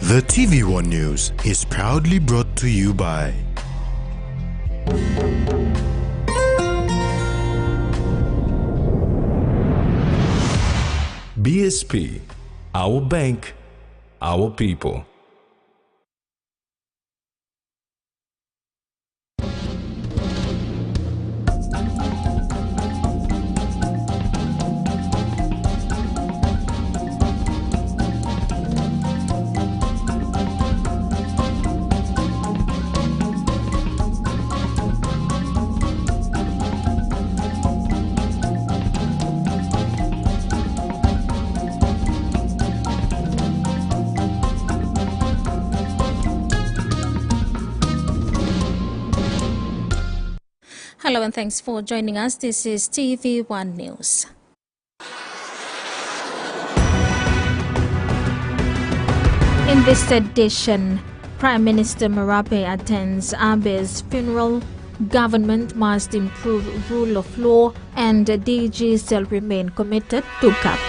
The TVWAN News is proudly brought to you by BSP, our bank, our people. Hello and thanks for joining us. This is TVWAN News. In this edition, Prime Minister Marape attends Abe's funeral. Government must improve rule of law and DG shall remain committed to CAP.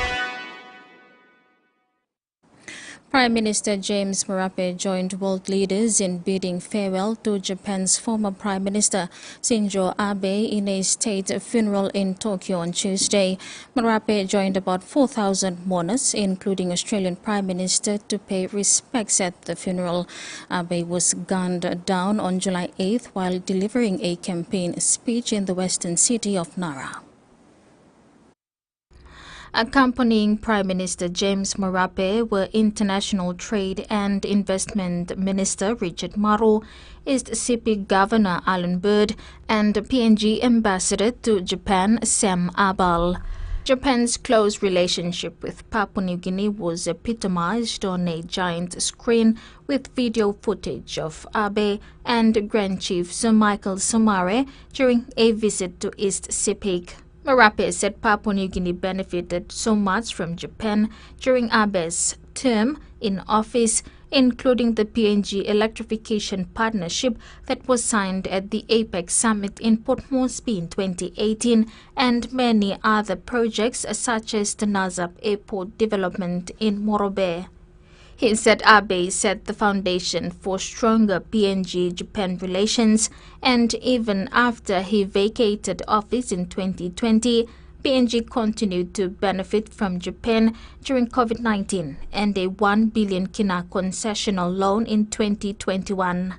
Prime Minister James Marape joined world leaders in bidding farewell to Japan's former Prime Minister Shinzo Abe in a state funeral in Tokyo on Tuesday. Marape joined about 4,000 mourners, including Australian Prime Minister, to pay respects at the funeral. Abe was gunned down on July 8th while delivering a campaign speech in the western city of Nara. Accompanying Prime Minister James Marape were International Trade and Investment Minister Richard Marrow, East CP Governor Alan Bird, and PNG Ambassador to Japan Sam Abal. Japan's close relationship with Papua New Guinea was epitomized on a giant screen with video footage of Abe and Grand Chief Sir Michael Somare during a visit to East Sepik. Marape said Papua New Guinea benefited so much from Japan during Abe's term in office, including the PNG electrification partnership that was signed at the APEC summit in Port Moresby in 2018 and many other projects such as the Nazap Airport development in Morobe. He said Abe set the foundation for stronger PNG-Japan relations, and even after he vacated office in 2020, PNG continued to benefit from Japan during COVID-19 and a 1 billion kina concessional loan in 2021.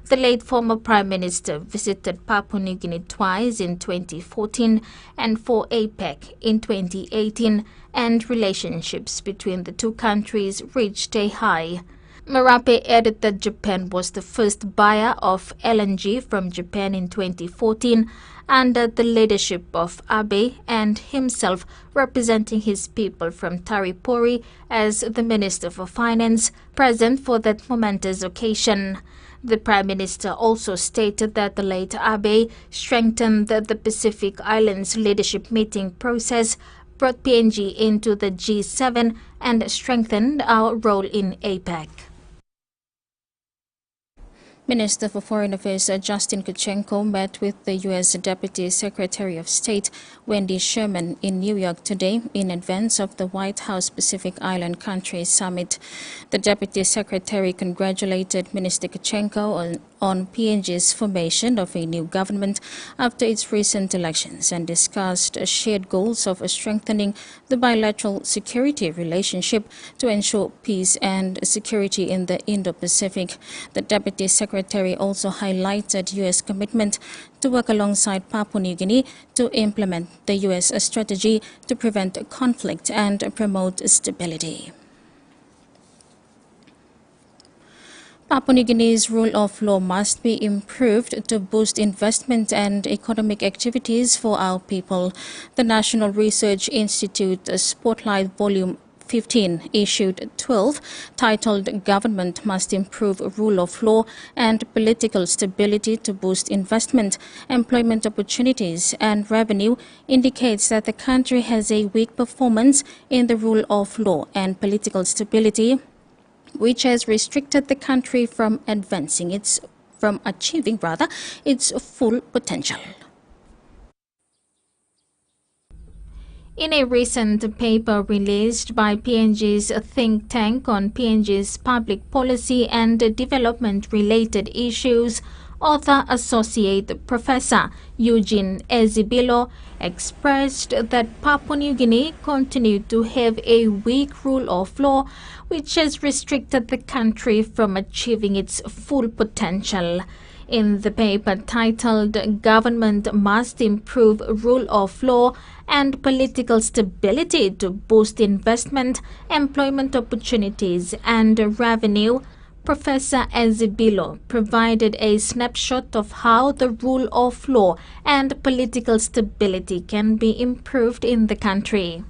The late former Prime Minister visited Papua New Guinea twice in 2014 and for APEC in 2018, and relationships between the two countries reached a high. Marape added that Japan was the first buyer of LNG from Japan in 2014 under the leadership of Abe, and himself representing his people from Taripori as the Minister for Finance, present for that momentous occasion. The Prime Minister also stated that the late Abe strengthened the Pacific Islands leadership meeting process, brought PNG into the G7, and strengthened our role in APEC. Minister for Foreign Affairs Justin Kuchenko met with the U.S. Deputy Secretary of State Wendy Sherman in New York today in advance of the White House Pacific Island Countries Summit. The Deputy Secretary congratulated Minister Kuchenko on PNG's formation of a new government after its recent elections and discussed shared goals of strengthening the bilateral security relationship to ensure peace and security in the Indo-Pacific. The Deputy Secretary also highlighted U.S. commitment to work alongside Papua New Guinea to implement the U.S. strategy to prevent conflict and promote stability. Papua New Guinea's rule of law must be improved to boost investment and economic activities for our people. The National Research Institute Spotlight Volume 15, issued 12, titled Government Must Improve Rule of Law and Political Stability to Boost Investment, Employment Opportunities and Revenue, indicates that the country has a weak performance in the rule of law and political stability, which has restricted the country from achieving its full potential. In a recent paper released by PNG's think tank on PNG's public policy and development-related issues, author Associate Professor Eugene Ezibilo expressed that Papua New Guinea continued to have a weak rule of law, which has restricted the country from achieving its full potential. In the paper titled Government Must Improve Rule of Law and Political Stability to Boost Investment, Employment Opportunities and Revenue, Professor Ezibilo provided a snapshot of how the rule of law and political stability can be improved in the country.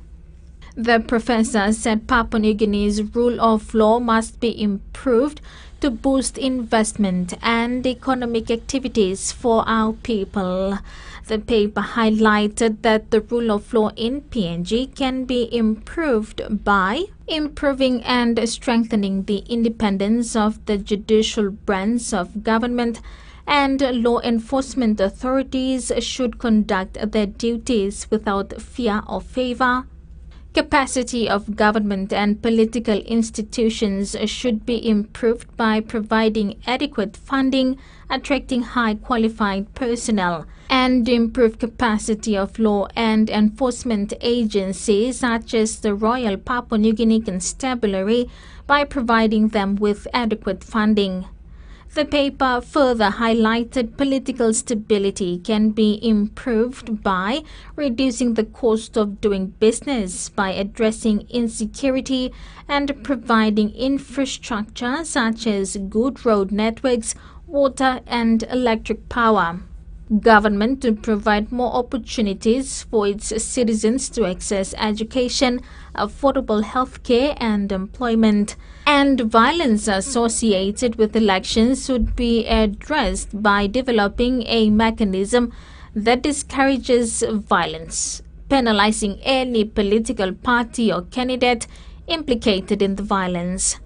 The professor said Papua New Guinea's rule of law must be improved to boost investment and economic activities for our people. The paper highlighted that the rule of law in PNG can be improved by improving and strengthening the independence of the judicial branch of government, and law enforcement authorities should conduct their duties without fear or favor. Capacity of government and political institutions should be improved by providing adequate funding, attracting high-qualified personnel, and improve capacity of law and enforcement agencies such as the Royal Papua New Guinea Constabulary by providing them with adequate funding. The paper further highlighted political stability can be improved by reducing the cost of doing business by addressing insecurity and providing infrastructure such as good road networks, water and electric power. Government to provide more opportunities for its citizens to access education, affordable health care and employment. And violence associated with elections should be addressed by developing a mechanism that discourages violence, penalizing any political party or candidate implicated in the violence.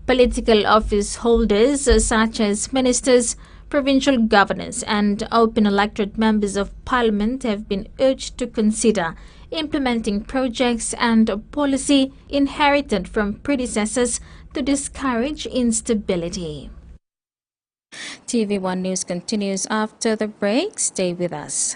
Political office holders such as ministers, provincial governors and open electorate members of parliament have been urged to consider implementing projects and policy inherited from predecessors to discourage instability. TVWAN News continues after the break. Stay with us.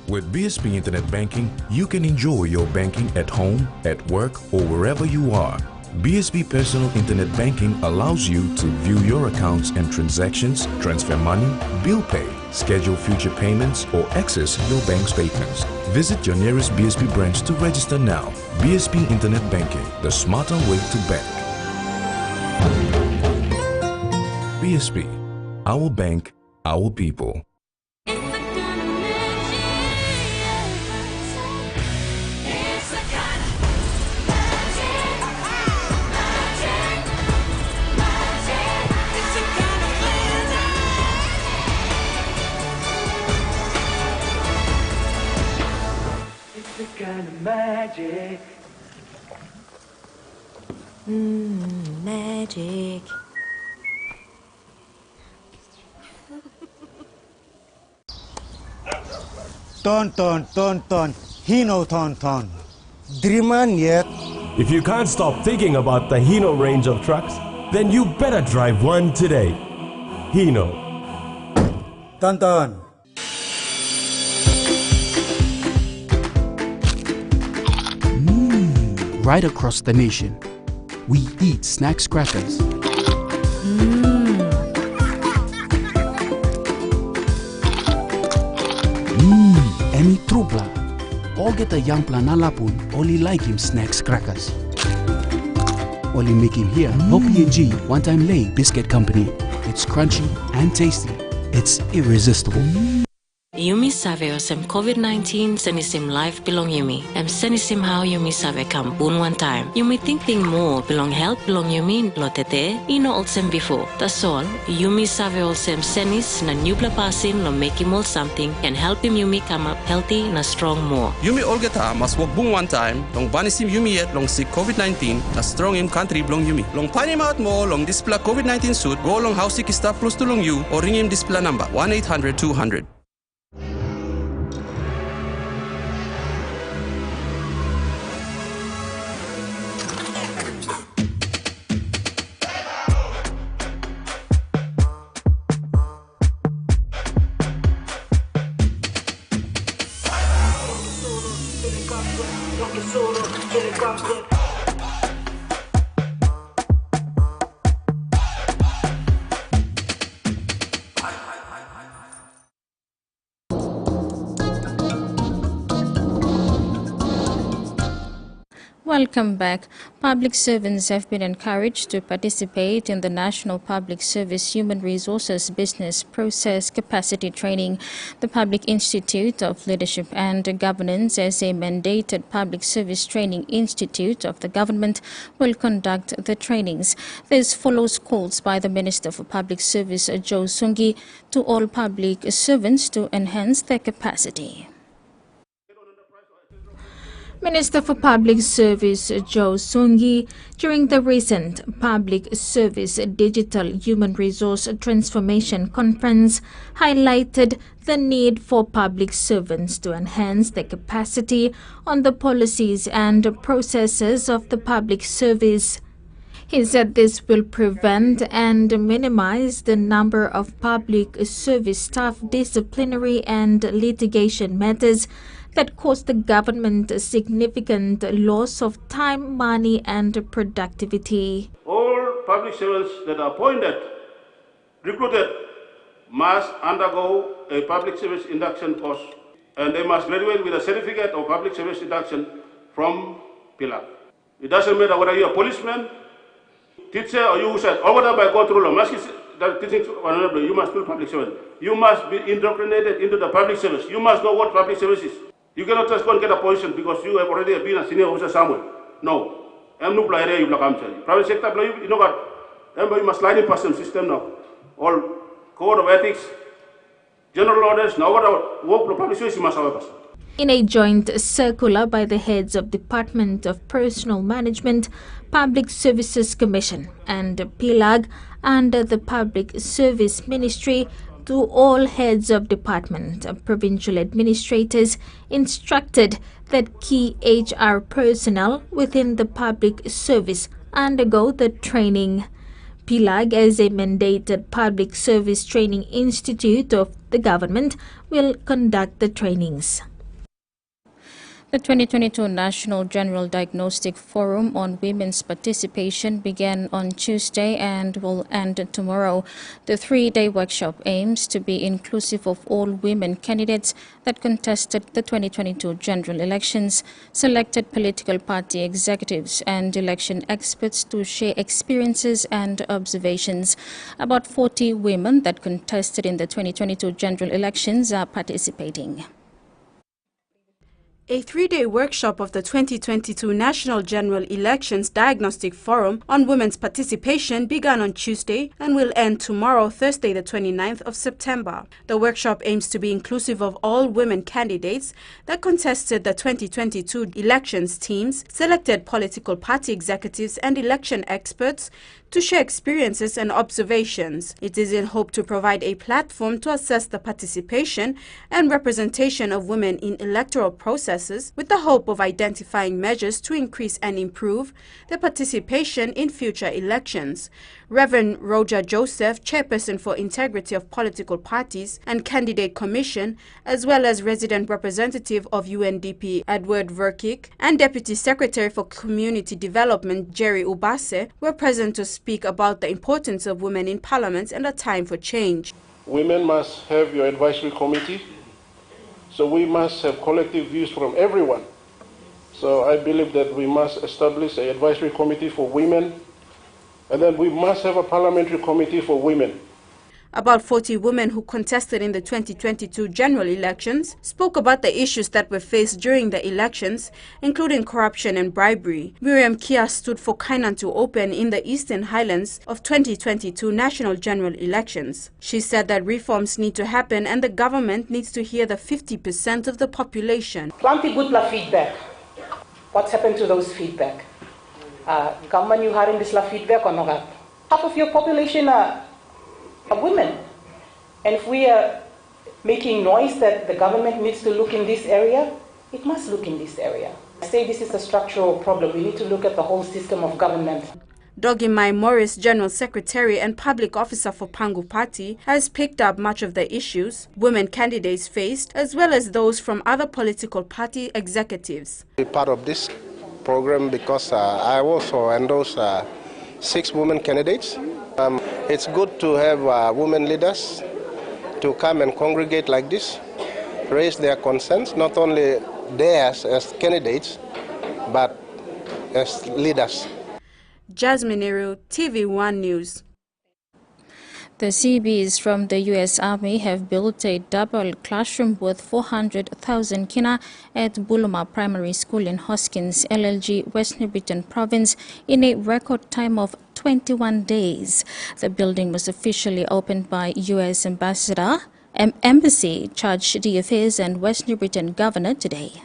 With BSP Internet Banking, you can enjoy your banking at home, at work, or wherever you are. BSP Personal Internet Banking allows you to view your accounts and transactions, transfer money, bill pay, schedule future payments, or access your bank statements. Visit your nearest BSP branch to register now. BSP Internet Banking, the smarter way to bank. BSP, our bank, our people. Kind of magic. Magic. Ton. Hino ton. Dreaman yet? If you can't stop thinking about the Hino range of trucks, then you better drive one today. Hino. Ton. Right across the nation, we eat snack crackers. Emi trupla. all get a young planalapun, only like him snacks crackers. Only make him here, no PNG, one-time lay biscuit company. It's crunchy and tasty. It's irresistible. Yumi save osem COVID-19 senisim life belong Yumi. Senisim how Yumi save kampun one time. Yumi think more belong health belong Yumi lotete. Ino olsem before. That's all. Yumi save olsem senis na nubla pasin lo make him all something and help him Yumi come up healthy na strong more. Yumi olgeta mas wag bung one time. Long banisim Yumi yet long sick COVID-19 na strong im country belong Yumi. Long panim out mo long display COVID-19 suit go long house sick staff plus tulong you or ring him display number 1-800-200. Welcome back. Public servants have been encouraged to participate in the National Public Service Human Resources Business Process Capacity Training. The Public Institute of Leadership and Governance, as a mandated public service training institute of the government, will conduct the trainings. This follows calls by the Minister for Public Service, Joe Sungi, to all public servants to enhance their capacity. Minister for Public Service Joe Sungi, during the recent Public Service Digital Human Resource Transformation Conference, highlighted the need for public servants to enhance their capacity on the policies and processes of the public service. He said this will prevent and minimize the number of public service staff disciplinary and litigation matters that caused the government a significant loss of time, money and productivity. All public servants that are appointed, recruited, must undergo a public service induction course, and they must graduate with a certificate of public service induction from PILAG. It doesn't matter whether you're a policeman, teacher, or you said, or whatever I go through law, you must be public servant. You must be indoctrinated into the public service. You must know what public service is. You cannot just go and get a position because you have already been a senior officer somewhere. No. Private sector, you know what? You must line in person system now. All code of ethics, general orders, now what work for public service you must have a person. In a joint circular by the heads of Department of Personnel Management, Public Services Commission and PILAG under the Public Service Ministry, to all heads of department, provincial administrators instructed that key HR personnel within the public service undergo the training. PILAG, as a mandated public service training institute of the government, will conduct the trainings. The 2022 National General Diagnostic Forum on Women's Participation began on Tuesday and will end tomorrow. The 3-day workshop aims to be inclusive of all women candidates that contested the 2022 general elections, selected political party executives and election experts to share experiences and observations. About 40 women that contested in the 2022 general elections are participating. A 3-day workshop of the 2022 National General Elections Diagnostic Forum on Women's Participation began on Tuesday and will end tomorrow, Thursday, the 29th of September. The workshop aims to be inclusive of all women candidates that contested the 2022 elections. Teams selected political party executives and election experts to share experiences and observations. It is in hope to provide a platform to assess the participation and representation of women in electoral processes, with the hope of identifying measures to increase and improve their participation in future elections. Reverend Roger Joseph, Chairperson for Integrity of Political Parties and Candidate Commission, as well as resident representative of UNDP Edward Verkick and Deputy Secretary for Community Development Jerry Ubase, were present to speak about the importance of women in Parliament and a time for change. Women must have your advisory committee So we must have collective views from everyone. So I believe that we must establish an advisory committee for women, and then we must have a parliamentary committee for women. About 40 women who contested in the 2022 general elections spoke about the issues that were faced during the elections, including corruption and bribery. Miriam Kia stood for Kainan to open in the Eastern Highlands of 2022 national general elections. She said that reforms need to happen and the government needs to hear the 50% of the population. Plenty good feedback. What's happened to those feedback? Government, you hearing this feedback or not? Half of your population are women. And if we are making noise that the government needs to look in this area, it must look in this area. I say this is a structural problem. We need to look at the whole system of government. Dogi Mai Morris, General Secretary and Public Officer for Pangu Party, has picked up much of the issues women candidates faced, as well as those from other political party executives. Part of this program because I also endorse 6 women candidates. It's good to have women leaders to come and congregate like this, raise their concerns, not only theirs as candidates, but as leaders. Jasmine Nero, TVWAN News. The CBs from the U.S. Army have built a double classroom worth 400,000 kina at Buluma Primary School in Hoskins, LLG, West New Britain Province in a record time of 21 days. The building was officially opened by U.S. Embassy Charge DFAs and West New Britain Governor today.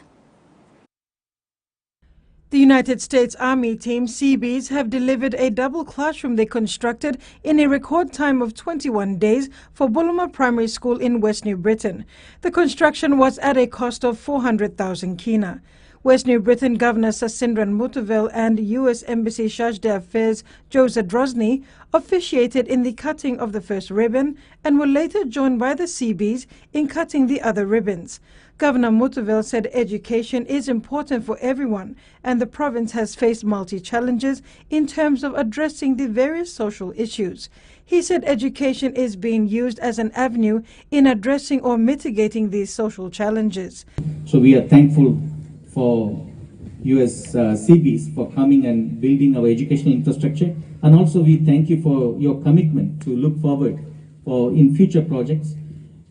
The United States Army Team Seabees have delivered a double classroom they constructed in a record time of 21 days for Buluma Primary School in West New Britain. The construction was at a cost of 400,000 kina. West New Britain Governor Sasindran Muthuvel and U.S. Embassy Charge d'Affaires Joe Zadrozny officiated in the cutting of the first ribbon and were later joined by the Seabees in cutting the other ribbons. Governor Muthuvel said education is important for everyone and the province has faced multi-challenges in terms of addressing the various social issues. He said education is being used as an avenue in addressing or mitigating these social challenges. So we are thankful for US CBs for coming and building our educational infrastructure, and also we thank you for your commitment to look forward for in future projects.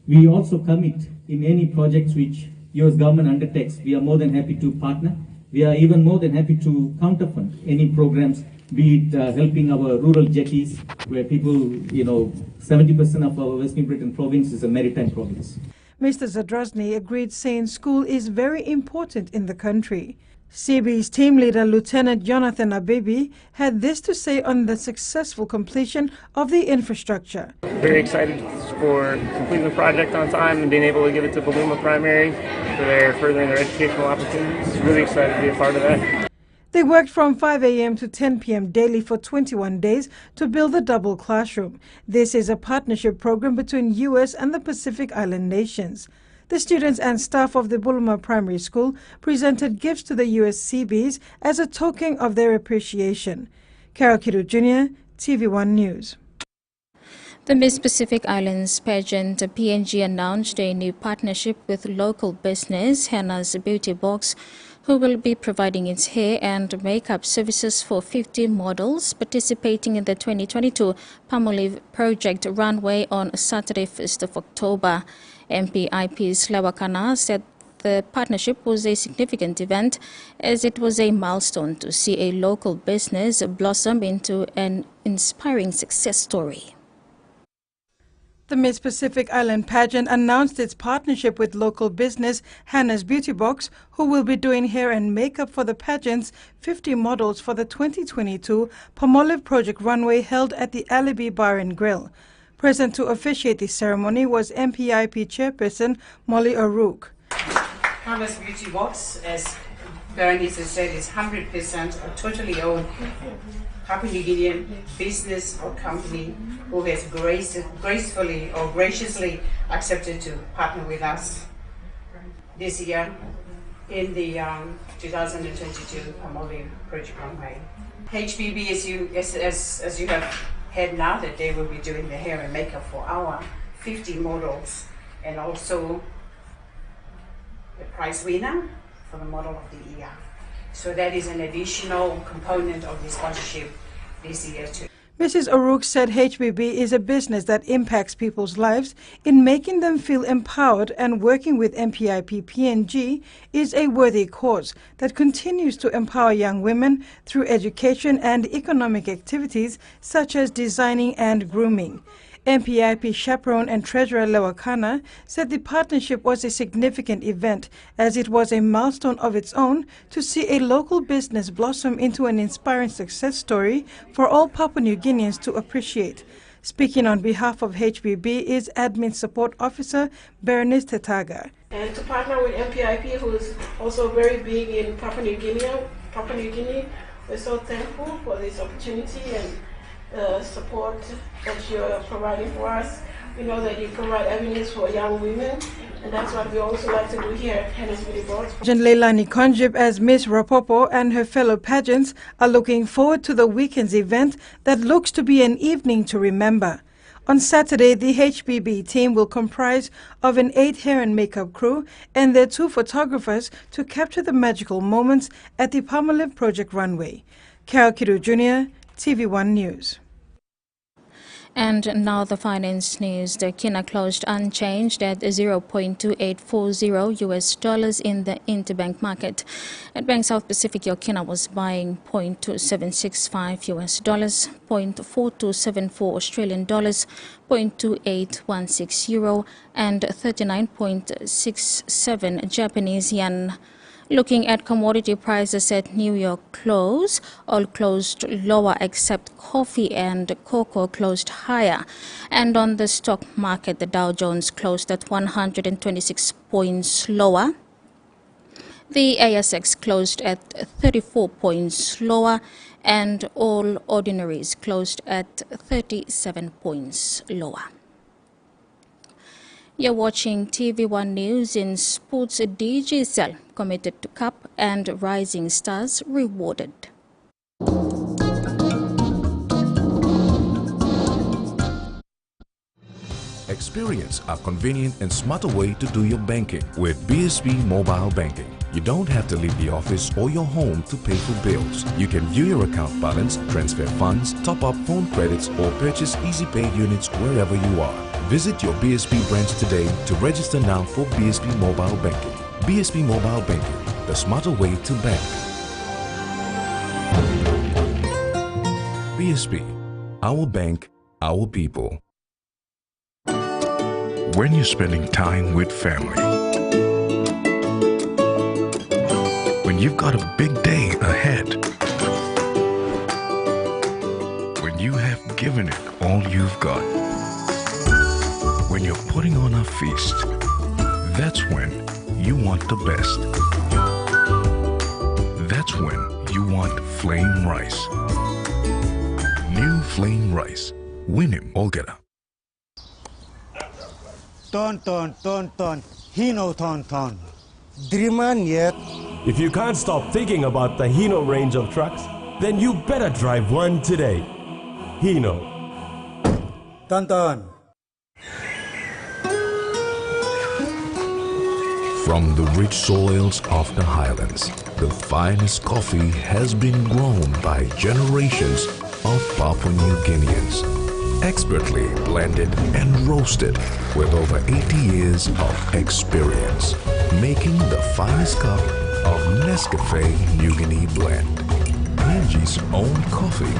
We also commit in any projects which US government undertakes. We are more than happy to partner. We are even more than happy to counterfund any programs, be it helping our rural jetties, where people, 70% of our West New Britain province is a maritime province. Mr. Zadrozny agreed, saying school is very important in the country. CB's team leader, Lieutenant Jonathan Abibi, had this to say on the successful completion of the infrastructure. Very excited for completing the project on time and being able to give it to Buluma Primary for their furthering their educational opportunities. Really excited to be a part of that. They worked from 5 a.m. to 10 p.m. daily for 21 days to build the double classroom. This is a partnership program between U.S. and the Pacific Island nations. The students and staff of the Buluma Primary School presented gifts to the U.S. CBs as a token of their appreciation. Carol Kidu Jr., TV1 News. The Miss Pacific Islands pageant PNG announced a new partnership with local business Hannah's Beauty Box, who will be providing its hair and makeup services for 50 models participating in the 2022 Palmolive Project runway on Saturday, 1st of October. MP IP Slawakana said the partnership was a significant event as it was a milestone to see a local business blossom into an inspiring success story. The Miss Pacific Island pageant announced its partnership with local business Hannah's Beauty Box, who will be doing hair and makeup for the pageant's 50 models for the 2022 Palmolive Project runway held at the Alibi Bar and Grill. Present to officiate the ceremony was MPIP chairperson Molly O'Rourke. Hannah's Beauty Box, as Bernice has said, is 100% a totally owned Papua New Guinean business or company who has gracefully or graciously accepted to partner with us this year in the 2022 Palmolive Project runway. HBB, as you have heard now, that they will be doing the hair and makeup for our 50 models, and also prize winner for the Model of the Year. So that is an additional component of the sponsorship this year too. Mrs. O'Rourke said HBB is a business that impacts people's lives in making them feel empowered, and working with MPIP PNG is a worthy cause that continues to empower young women through education and economic activities such as designing and grooming. MPIP chaperone and treasurer Lewakana said the partnership was a significant event, as it was a milestone of its own to see a local business blossom into an inspiring success story for all Papua New Guineans to appreciate. Speaking on behalf of HBB is Admin Support Officer Berenice Tetaga. And to partner with MPIP, who is also very big in Papua New Guinea, we're so thankful for this opportunity and support that you're providing for us. We know that you provide avenues for young women, and that's what we also like to do here at Hennes Beauty Board. Leilani Konjib as Miss Rapopo and her fellow pageants are looking forward to the weekend's event that looks to be an evening to remember. On Saturday, the HBB team will comprise of an 8 hair and makeup crew and their 2 photographers to capture the magical moments at the Palmolive Project runway. Carol Kidu Jr., TVWAN News. And now the finance news. The kina closed unchanged at $0.2840 US dollars in the interbank market. At Bank South Pacific, your kina was buying $0.2765 US dollars, $0.4274 Australian dollars, $0.2816 euro, and 39.67 Japanese yen. Looking at commodity prices at New York close, all closed lower except coffee and cocoa closed higher. And on the stock market, the Dow Jones closed at 126 points lower. The ASX closed at 34 points lower, and all ordinaries closed at 37 points lower. You're watching TV1 News. In sports, DJ Cell committed to Cup and Rising Stars rewarded. Experience a convenient and smarter way to do your banking with BSB Mobile Banking. You don't have to leave the office or your home to pay for bills. You can view your account balance, transfer funds, top up phone credits, or purchase Easy Pay units wherever you are. Visit your BSB branch today to register now for BSB Mobile Banking. BSB Mobile Banking, the smarter way to bank. BSB, our bank, our people. When you're spending time with family, when you've got a big day ahead, when you have given it all you've got, when you're putting on a feast, that's when you want the best. That's when you want flame rice. New flame rice. Win him, Olgeta. Ton, Hino ton. Dreaman yet. If you can't stop thinking about the Hino range of trucks, then you better drive one today. Hino. Ton. From the rich soils of the highlands, the finest coffee has been grown by generations of Papua New Guineans. Expertly blended and roasted with over 80 years of experience, making the finest cup of Nescafe New Guinea blend. PNG's own coffee.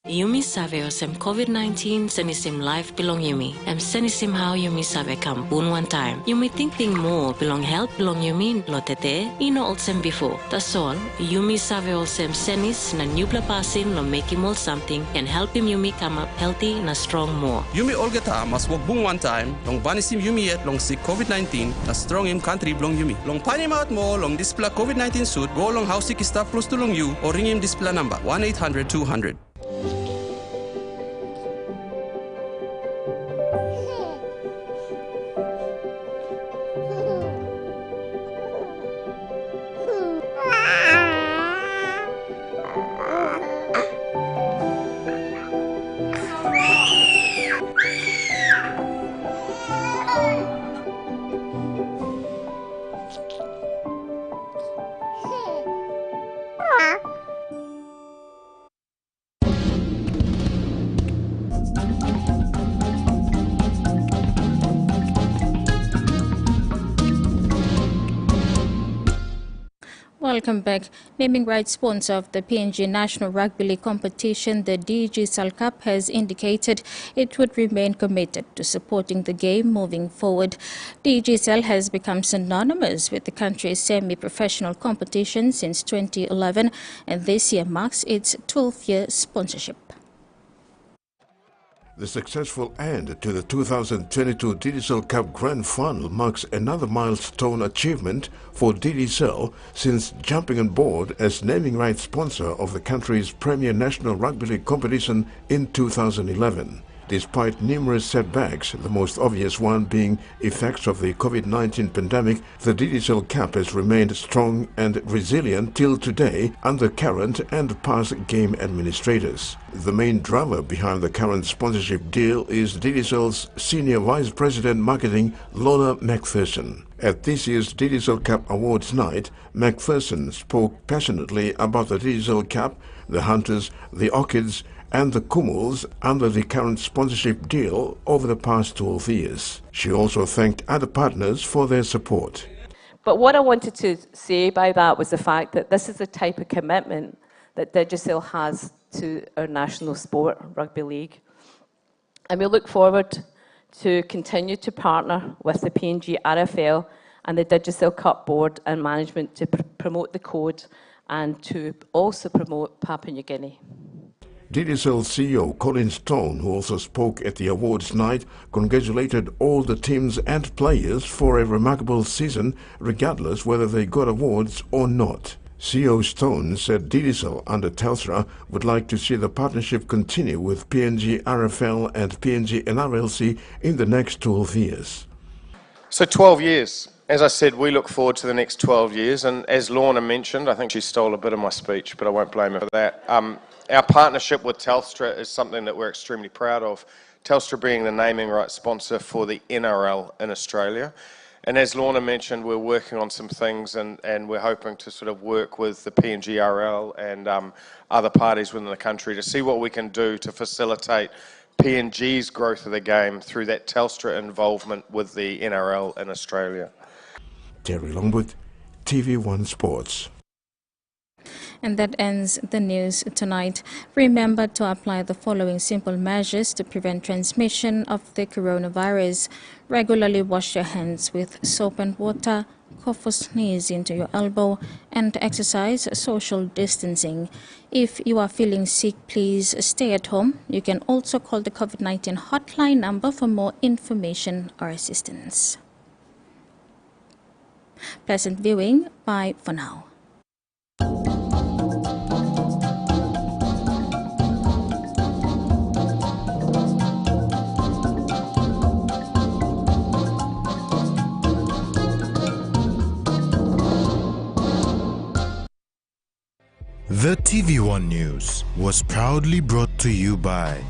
Yumi sabe osem COVID-19 senisim life belong yumi. Em senisim how yumi sabe kampun one time. Yumi think more belong health belong yumi lo tete ino olsem before. That's all. Yumi sabe olsem senis na nubla pasin lo make him all something and help him yumi come up healthy na strong more. Yumi olgeta mas wagbung one time long banisim yumi yet long sick COVID-19 na strong im country belong yumi. Long panim out mo long display COVID-19 suit go long how sick staff plus to long you or ring him display number 1-800-200. Welcome back. Naming rights sponsor of the PNG National Rugby League competition, the DGCL Cup, has indicated it would remain committed to supporting the game moving forward. DGCL has become synonymous with the country's semi-professional competition since 2011, and this year marks its 12th-year sponsorship. The successful end to the 2022 DGCL Cup Grand Final marks another milestone achievement for DGCL since jumping on board as naming rights sponsor of the country's premier National Rugby League competition in 2011. Despite numerous setbacks, the most obvious one being effects of the COVID-19 pandemic, the DGCL Cup has remained strong and resilient till today under current and past game administrators. The main driver behind the current sponsorship deal is DGCL's Senior Vice President Marketing, Lorna McPherson. At this year's DGCL Cup Awards night, McPherson spoke passionately about the DGCL Cup, the Hunters, the Orchids, and the Kumuls under the current sponsorship deal over the past 12 years. She also thanked other partners for their support. But what I wanted to say by that was the fact that this is the type of commitment that DGCL has to our national sport, Rugby League. And we look forward to continue to partner with the PNG RFL and the DGCL Cup Board and management to promote the code and to also promote Papua New Guinea. DGCL CEO Colin Stone, who also spoke at the awards night, congratulated all the teams and players for a remarkable season, regardless whether they got awards or not. CEO Stone said DGCL under Telstra would like to see the partnership continue with PNG RFL and PNG NRLC in the next 12 years. So 12 years. As I said, we look forward to the next 12 years, and as Lorna mentioned, I think she stole a bit of my speech, but I won't blame her for that. Our partnership with Telstra is something that we're extremely proud of, Telstra being the naming rights sponsor for the NRL in Australia. And as Lorna mentioned, we're working on some things and we're hoping to sort of work with the PNGRL and other parties within the country to see what we can do to facilitate PNG's growth of the game through that Telstra involvement with the NRL in Australia. Terry Longwood, TV1 Sports. And that ends the news tonight. Remember to apply the following simple measures to prevent transmission of the coronavirus. Regularly wash your hands with soap and water, cough or sneeze into your elbow, and exercise social distancing. If you are feeling sick, please stay at home. You can also call the COVID-19 hotline number for more information or assistance. Pleasant viewing. Bye for now. The TVWAN News was proudly brought to you by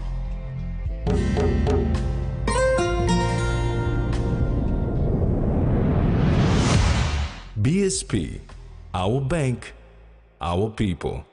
BSP, our bank, our people.